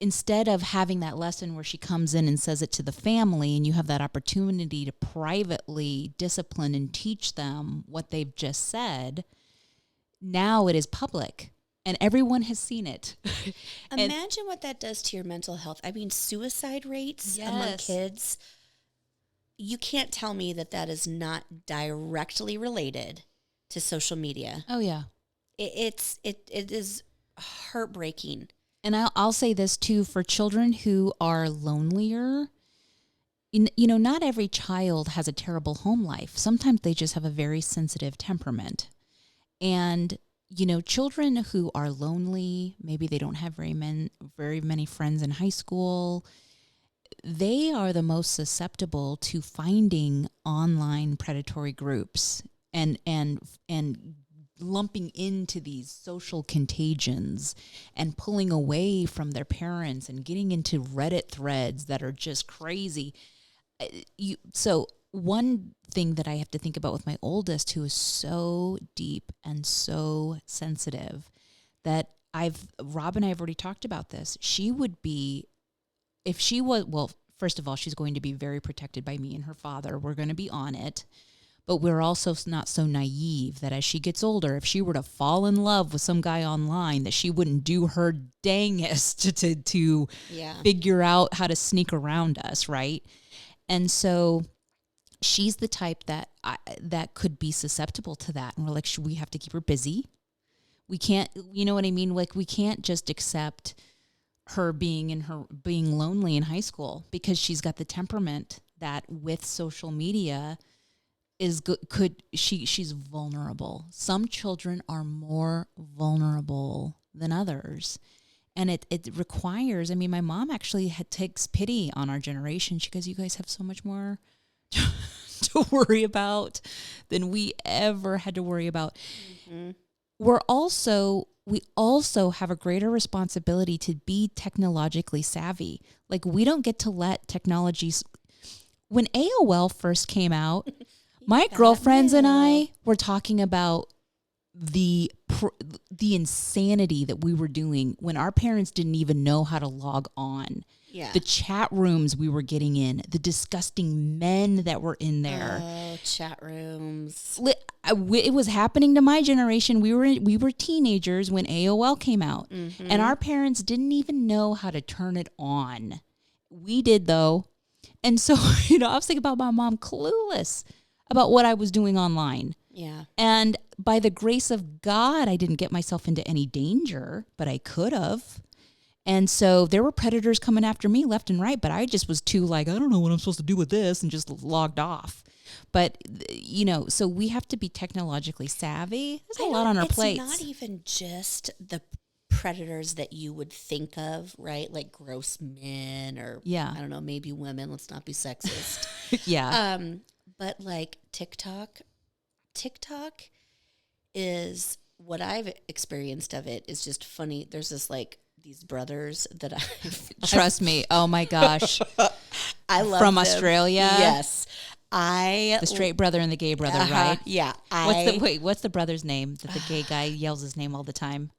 instead of having that lesson where she comes in and says it to the family and you have that opportunity to privately discipline and teach them what they've just said, now it is public and everyone has seen it. Imagine what that does to your mental health. I mean, suicide rates among kids. You can't tell me that is not directly related to social media. Oh yeah, it is heartbreaking. And I'll say this too, for children who are lonelier, not every child has a terrible home life. Sometimes they just have a very sensitive temperament. And, children who are lonely, maybe they don't have very many friends in high school, they are the most susceptible to finding online predatory groups and lumping into these social contagions and pulling away from their parents and getting into Reddit threads that are just crazy. So one thing that I have to think about with my oldest, who is so deep and so sensitive, that Rob and I have already talked about this. She would be, if she was, well, first of all, she's going to be very protected by me and her father. We're going to be on it. But we're also not so naive that as she gets older, if she were to fall in love with some guy online, that she wouldn't do her dangest to figure out how to sneak around us, right? And so she's the type that could be susceptible to that. And we're like, we have to keep her busy. We can't, you know what I mean? Like, we can't just accept her being lonely in high school, because she's got the temperament that with social media she's vulnerable. Some children are more vulnerable than others. And it requires, I mean, my mom actually takes pity on our generation. She goes, you guys have so much more to worry about than we ever had to worry about. Mm-hmm. We also have a greater responsibility to be technologically savvy. Like, we don't get to let technologies. When AOL first came out, my girlfriends and I were talking about the insanity that we were doing when our parents didn't even know how to log on. Yeah. The chat rooms we were getting in, the disgusting men that were in there. Oh, chat rooms. It was happening to my generation. We were teenagers when AOL came out, and our parents didn't even know how to turn it on. We did, though. And so, I was thinking about my mom, clueless about what I was doing online. Yeah. And by the grace of God, I didn't get myself into any danger, but I could have. And so there were predators coming after me left and right, but I just was too I don't know what I'm supposed to do with this, and just logged off. But, so we have to be technologically savvy. There's a lot on our plates. It's not even just the predators that you would think of, right? Like gross men or, I don't know, maybe women. Let's not be sexist. Yeah. But like TikTok is, what I've experienced of it is just funny. There's this these brothers that trust me. Oh my gosh. I love from them. Australia. Yes. The straight brother and the gay brother, right? Yeah. What's the brother's name that the gay guy yells his name all the time?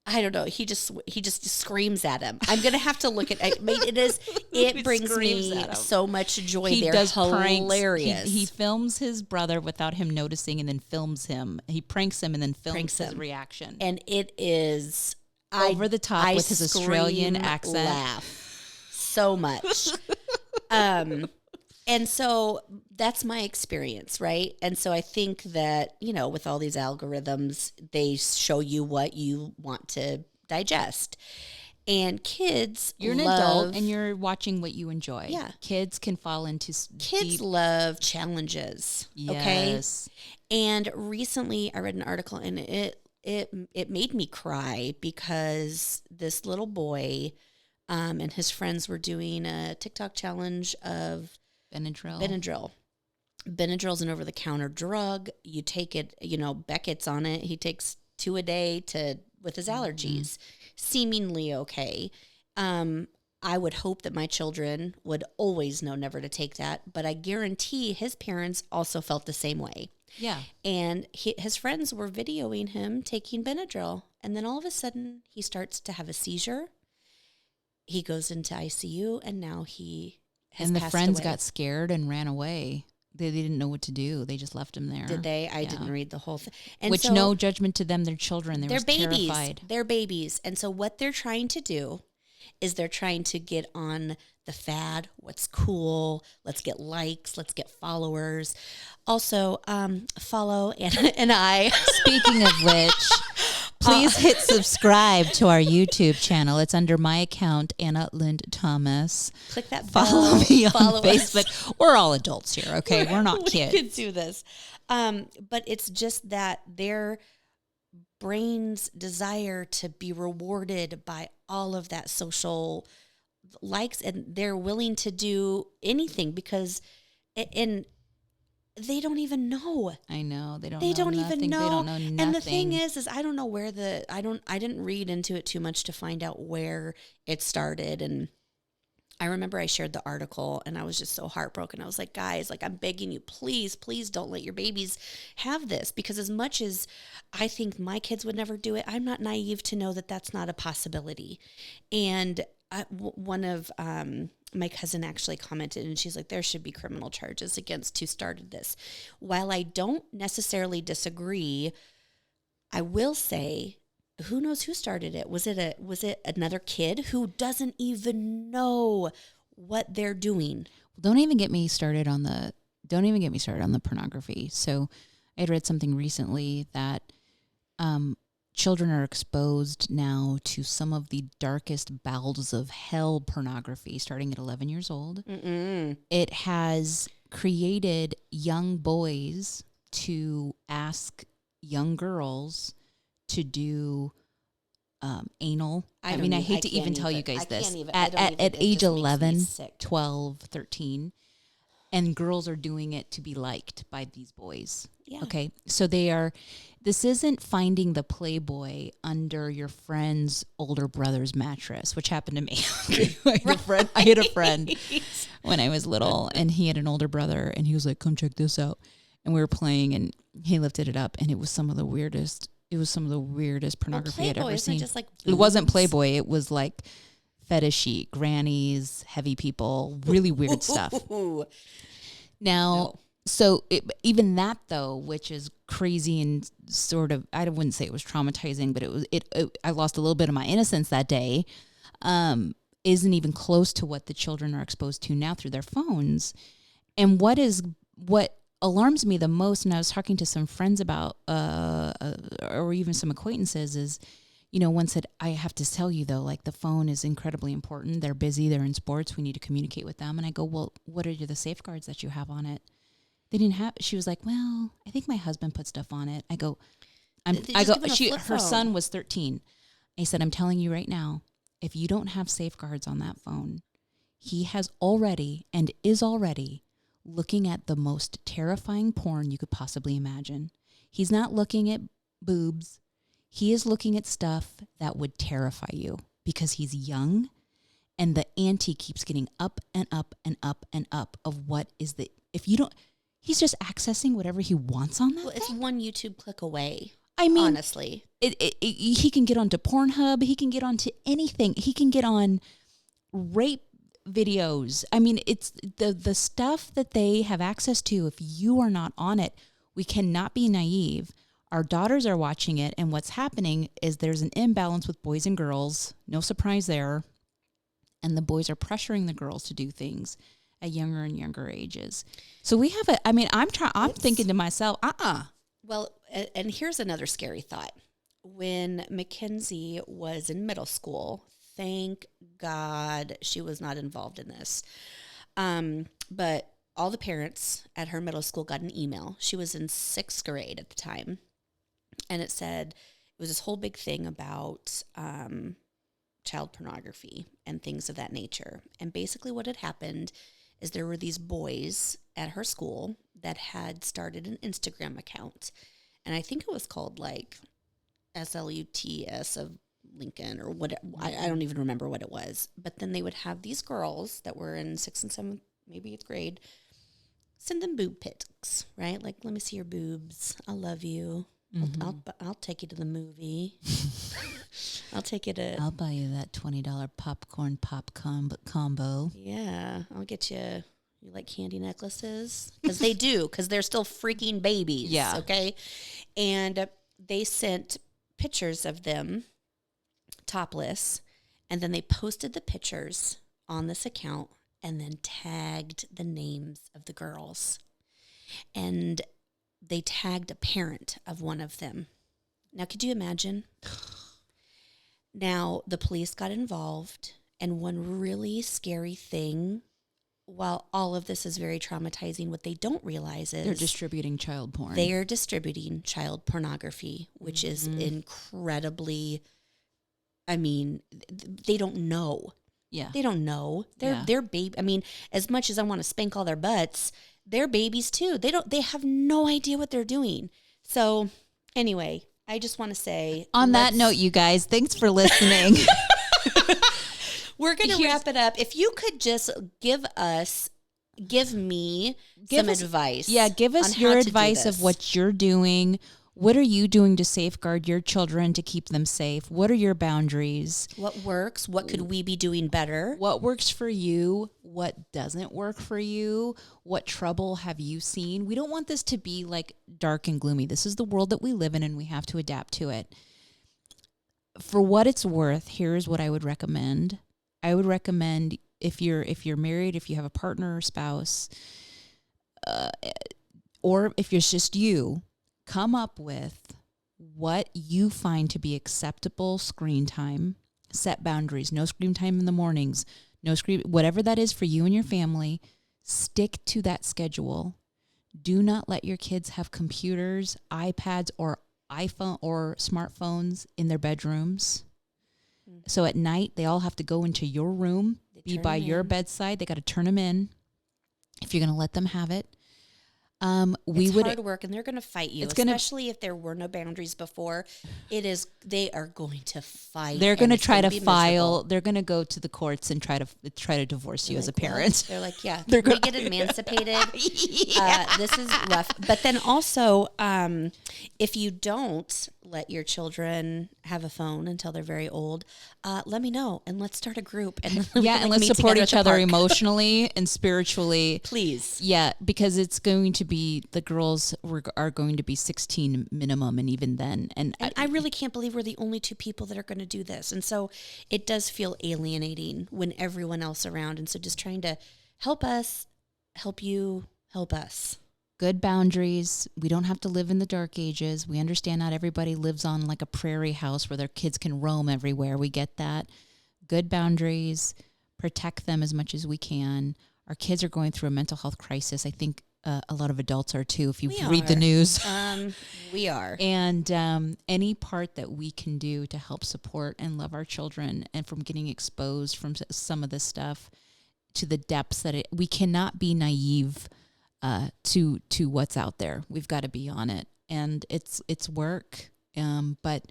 I don't know. He just screams at him. I'm gonna have to look at. It brings me so much joy. He does hilarious. Pranks. He films his brother without him noticing, and then films him. He pranks him and then films his reaction. And it is over the top with his Australian accent. Laugh so much. And so that's my experience, right? And so I think that, with all these algorithms, they show you what you want to digest. And kids You're an adult and you're watching what you enjoy. Yeah. Kids can fall into Kids love challenges. Yes. Okay? And recently I read an article, and it made me cry, because this little boy and his friends were doing a TikTok challenge of Benadryl. Benadryl's an over-the-counter drug. You take it, Beckett's on it. He takes 2 a day with his allergies. Seemingly okay. I would hope that my children would always know never to take that, but I guarantee his parents also felt the same way. Yeah. And his friends were videoing him taking Benadryl, and then all of a sudden he starts to have a seizure. He goes into ICU, and now he has passed away. And the friends away. got scared and ran away. They didn't know what to do. They just left him there. Did they? I didn't read the whole thing. Which, no judgment to them. They're children. They're babies. Terrified. They're babies. And so what they're trying to do is they're trying to get on the fad, what's cool, let's get likes, let's get followers. Also, follow and I. Speaking of which, please hit subscribe to our YouTube channel. It's under my account, Anna Lind Thomas. Click that bell. Follow me on Facebook. We're all adults here, okay? We're not kids. We can do this. But it's just that their brain's desire to be rewarded by all of that social likes, and they're willing to do anything because, and they don't even know. I know. They don't They know don't nothing. even know. They don't know nothing. And the thing is I don't know where I didn't read into it too much to find out where it started. And I remember I shared the article and I was just so heartbroken. I was like, guys, like, I'm begging you, please, please don't let your babies have this, because as much as I think my kids would never do it, I'm not naive to know that that's not a possibility. And one of my cousin actually commented, and she's like, there should be criminal charges against who started this. While I don't necessarily disagree, I will say, who knows who started it? Was it another kid who doesn't even know what they're doing? Don't even get me started on the pornography. So I had read something recently that children are exposed now to some of the darkest bowels of hell pornography starting at 11 years old. Mm-mm. It has created young boys to ask young girls to do anal. I hate to even tell you guys this. At age 11, 12, 13, and girls are doing it to be liked by these boys. Yeah. Okay. So this isn't finding the Playboy under your friend's older brother's mattress, which happened to me. I had a friend when I was little, and he had an older brother, and he was like, come check this out. And we were playing, and he lifted it up, and it was some of the weirdest pornography I'd ever seen. Just like it wasn't Playboy. It was like fetishy, grannies, heavy people, really weird stuff. Now, so even that though, which is crazy and sort of, I wouldn't say it was traumatizing, but I lost a little bit of my innocence that day. Isn't even close to what the children are exposed to now through their phones. And what alarms me the most, and I was talking to some friends about, or even some acquaintances, is, one said, I have to tell you though, like, the phone is incredibly important. They're busy. They're in sports. We need to communicate with them. And I go, well, what are the safeguards that you have on it? They didn't have. She was like, well, I think my husband put stuff on it. I go, her son was 13. I said, I'm telling you right now, if you don't have safeguards on that phone, he has already and is already looking at the most terrifying porn you could possibly imagine. He's not looking at boobs. He is looking at stuff that would terrify you because he's young, and the ante keeps getting up and up and up and up of he's just accessing whatever he wants on that. Well, it's one YouTube click away. I mean, honestly, he can get onto Pornhub. He can get onto anything. He can get on rape videos. I mean, it's the stuff that they have access to. If you are not on it, we cannot be naive. Our daughters are watching it, and what's happening is there's an imbalance with boys and girls. No surprise there. And the boys are pressuring the girls to do things at younger and younger ages. So we have I'm thinking to myself, Well, and here's another scary thought. When Mackenzie was in middle school, thank God she was not involved in this. But all the parents at her middle school got an email. She was in 6th grade at the time. And it was this whole big thing about child pornography and things of that nature. And basically what had happened is there were these boys at her school that had started an Instagram account. And I think it was called like SLUTS of Lincoln or what. I don't even remember what it was. But then they would have these girls that were in 6th and 7th, maybe 8th grade, send them boob pics, right? Like, let me see your boobs. I love you. Mm-hmm. I'll take you to the movie. I'll buy you that $20 popcorn pop combo. Yeah, I'll get you. You like candy necklaces? Because they do, because they're still freaking babies. Yeah. Okay. And they sent pictures of them topless, and then they posted the pictures on this account and then tagged the names of the girls. And they tagged a parent of one of them. Now, could you imagine? Now, the police got involved, and one really scary thing, while all of this is very traumatizing, what they don't realize is they're distributing child porn. They are distributing child pornography, which is incredibly, they don't know. Yeah. They don't know. They're baby. I mean, as much as I want to spank all their butts, they're babies too. They have no idea what they're doing. So anyway, I just want to say, on that note, you guys, thanks for listening. we're going to wrap it up. If you could just give me some advice. Yeah, give us your advice of what you're doing. What are you doing to safeguard your children to keep them safe? What are your boundaries? What works? What could we be doing better? What works for you? What doesn't work for you? What trouble have you seen? We don't want this to be like dark and gloomy. This is the world that we live in, and we have to adapt to it. For what it's worth, here's what I would recommend. I would recommend if you're married, if you have a partner or spouse, or if it's just you, come up with what you find to be acceptable screen time. Set boundaries. No screen time in the mornings. No screen, whatever that is for you and your family. Stick to that schedule. Do not let your kids have computers, iPads, or iPhone or smartphones in their bedrooms. So at night, they all have to go into your room, be by your bedside. They got to turn them in if you're going to let them have it. It's hard work, and they're going to fight you, especially if there were no boundaries before. They are going to fight. They're going to try to file. Miserable. They're going to go to the courts and try to divorce you as a parent. They're like, yeah, we get emancipated. This is rough. But then also, if you don't let your children have a phone until they're very old, let me know, and let's start a group. And and let's support each other emotionally and spiritually. Please. Yeah, because it's going to be, the girls are going to be 16 minimum, and even then. And I really can't believe we're the only two people that are going to do this. And so it does feel alienating when everyone else around. And so just trying to help us, help you, help us. Good boundaries. We don't have to live in the dark ages. We understand not everybody lives on like a prairie house where their kids can roam everywhere. We get that. Good boundaries. Protect them as much as we can. Our kids are going through a mental health crisis. I think a lot of adults are too, if you read the news. We are. And any part that we can do to help support and love our children, and from getting exposed from some of this stuff to the depths that we cannot be naive to what's out there. We've got to be on it, and it's work. But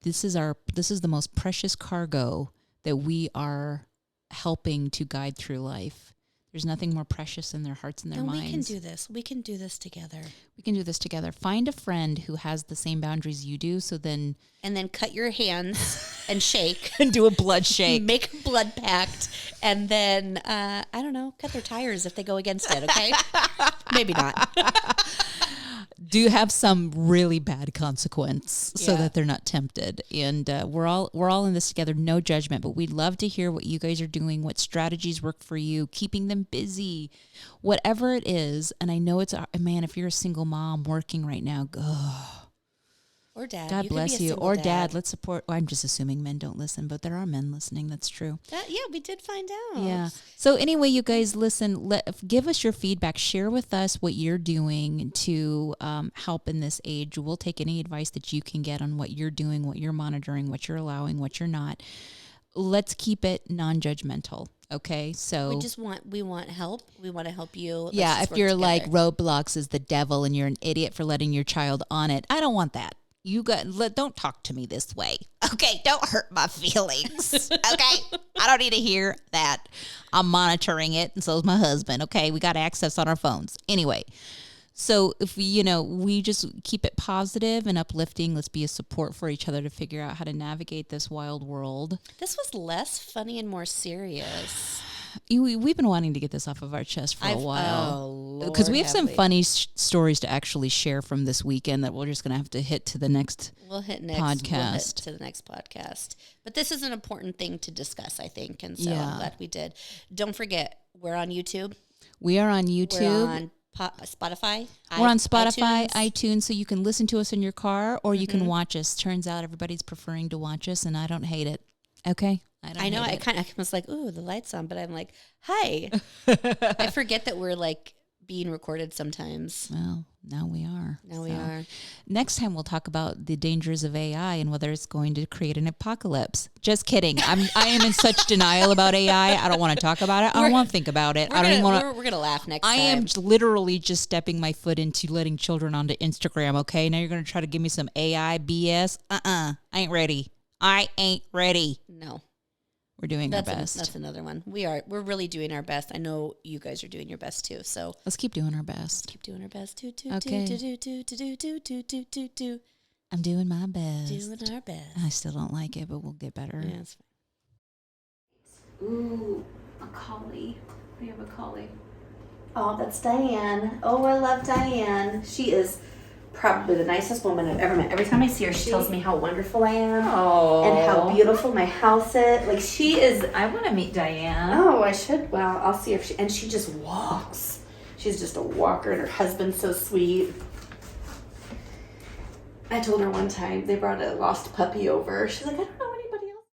this is the most precious cargo that we are helping to guide through life. There's nothing more precious in their hearts and their minds. We can do this. We can do this together. We can do this together. Find a friend who has the same boundaries you do, and then cut your hands and shake. And do a blood shake. Make a blood pact. And then, I don't know, cut their tires if they go against it, okay? Maybe not. Do have some really bad consequence so that they're not tempted. And we're all in this together. No judgment, but we'd love to hear what you guys are doing, what strategies work for you, keeping them busy, whatever it is. And I know man, if you're a single mom working right now, or dad. God bless you. Or dad. Let's support. Well, I'm just assuming men don't listen, but there are men listening. That's true. We did find out. Yeah. So anyway, you guys listen, give us your feedback. Share with us what you're doing to help in this age. We'll take any advice that you can get on what you're doing, what you're monitoring, what you're allowing, what you're not. Let's keep it non-judgmental. Okay, so we want help. We want to help you. Yeah, if you're like Roblox is the devil and you're an idiot for letting your child on it, I don't want that. Don't talk to me this way. Okay, don't hurt my feelings. Okay, I don't need to hear that. I'm monitoring it, and so is my husband. Okay, we got access on our phones. Anyway, so if we just keep it positive and uplifting, let's be a support for each other to figure out how to navigate this wild world. This was less funny and more serious. We've been wanting to get this off of our chest for a while because we have some funny stories to actually share from this weekend that we're just going to have to hit to the next podcast. We'll hit to the next podcast. But this is an important thing to discuss, I think, and so I'm glad we did. Don't forget, we're on YouTube. We are on YouTube. We're on Spotify. We're on Spotify, iTunes, so you can listen to us in your car or you can watch us. Turns out everybody's preferring to watch us, and I don't hate it. Okay? I know. I kind of was like, ooh, the light's on, but I'm like, hi. I forget that we're like being recorded sometimes. Well, now we are. We are. Next time we'll talk about the dangers of AI and whether it's going to create an apocalypse. Just kidding. I am in such denial about AI. I don't want to talk about it. I don't want to think about it. I don't even want to. We're gonna laugh next time. I am literally just stepping my foot into letting children onto Instagram. Okay, now you're going to try to give me some AI BS. I ain't ready. No. We're doing our best. That's another one. We're really doing our best. I know you guys are doing your best too. So let's keep doing our best. Keep doing our best. Okay. I'm doing my best. Doing our best. I still don't like it, but we'll get better. Yeah, it's fine. Ooh, a collie. We have a collie. Oh, that's Diane. Oh, I love Diane. She is probably the nicest woman I've ever met. Every time I see her, she tells me how wonderful I am and how beautiful my house is. Like, she is. I want to meet Diane. Oh, I should. Well, I'll see if she. And she just walks. She's just a walker, and her husband's so sweet. I told her one time they brought a lost puppy over. She's like, I don't